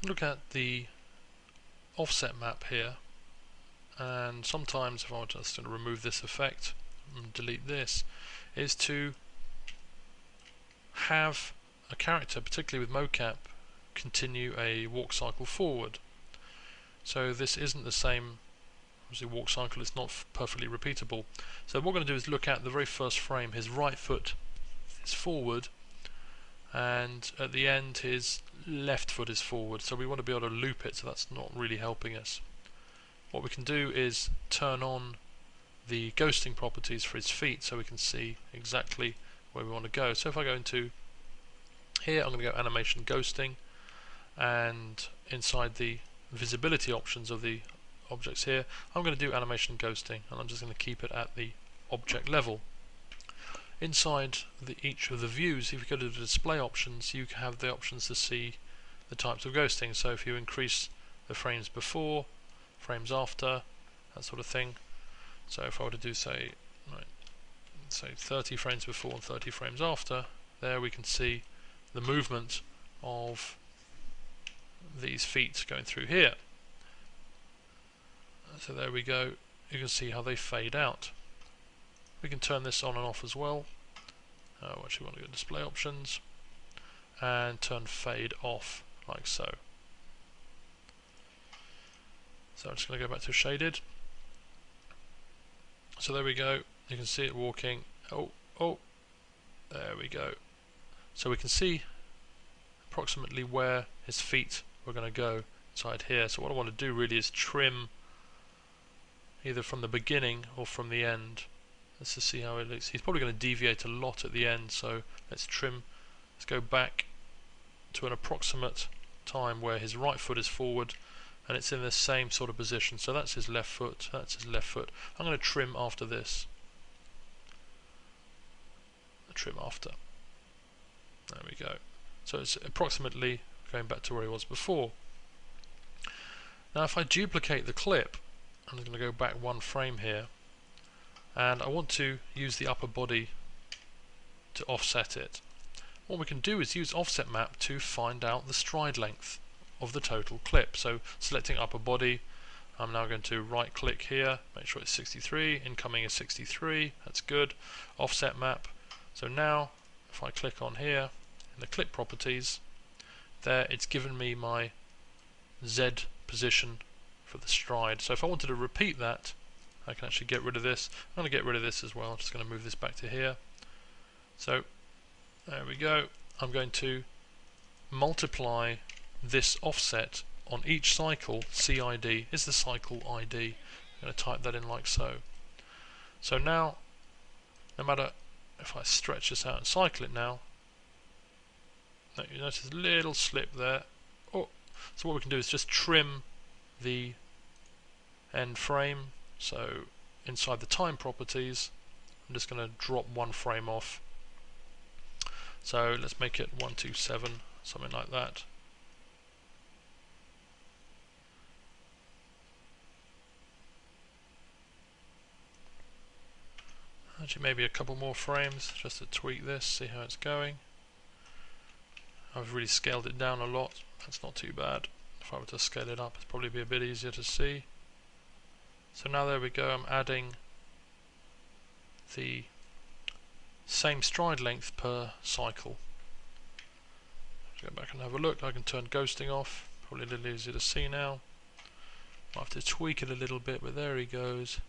Look at the offset map here, and sometimes if I were just to remove this effect and delete this, is to have a character, particularly with mocap, continue a walk cycle forward. So this isn't the same, obviously walk cycle, it's not perfectly repeatable. So what we're going to do is look at the very first frame. His right foot is forward, and at the end his left foot is forward, so we want to be able to loop it, so that's not really helping us. What we can do is turn on the ghosting properties for his feet so we can see exactly where we want to go. So if I go into here, I'm going to go animation ghosting, and inside the visibility options of the objects here, I'm going to do animation ghosting, and I'm just going to keep it at the object level. Inside each of the views, if you go to the display options, you have the options to see the types of ghosting. So if you increase the frames before, frames after, that sort of thing. So if I were to do say 30 frames before and 30 frames after, there we can see the movement of these feet going through here. So there we go, you can see how they fade out. We can turn this on and off as well. Actually want to go to display options and turn fade off, like so. So I'm just going to go back to shaded. So there we go, you can see it walking. Oh, there we go. So we can see approximately where his feet were going to go inside here. So what I want to do really is trim either from the beginning or from the end. Let's just see how it looks. He's probably going to deviate a lot at the end, so let's trim. Let's go back to an approximate time where his right foot is forward and it's in the same sort of position. So that's his left foot, that's his left foot. I'm going to trim after this. Trim after. There we go. So it's approximately going back to where he was before. Now if I duplicate the clip, I'm going to go back one frame here, and I want to use the upper body to offset it. What we can do is use offset map to find out the stride length of the total clip. So selecting upper body, I'm now going to right click here, make sure it's 63, incoming is 63, that's good. Offset map. So now if I click on here in the clip properties, there it's given me my Z position for the stride. So if I wanted to repeat that, I can actually get rid of this. I'm going to get rid of this as well. I'm just going to move this back to here. So there we go. I'm going to multiply this offset on each cycle. CID is the cycle ID. I'm going to type that in like so. So now, no matter if I stretch this out and cycle it now, you notice a little slip there. Oh, so what we can do is just trim the end frame. So inside the time properties, I'm just going to drop one frame off. So let's make it 127, something like that. Actually, maybe a couple more frames just to tweak this, see how it's going. I've really scaled it down a lot. That's not too bad. If I were to scale it up, it'd probably be a bit easier to see. So now there we go, I'm adding the same stride length per cycle. Let's go back and have a look. I can turn ghosting off, probably a little easier to see now. I'll have to tweak it a little bit, but there he goes.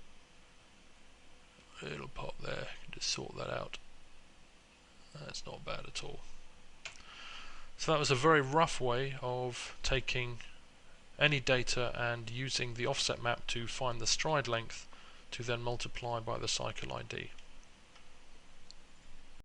A little pop there, you can just sort that out. That's not bad at all. So that was a very rough way of taking any data and using the offset map to find the stride length to then multiply by the cycle ID.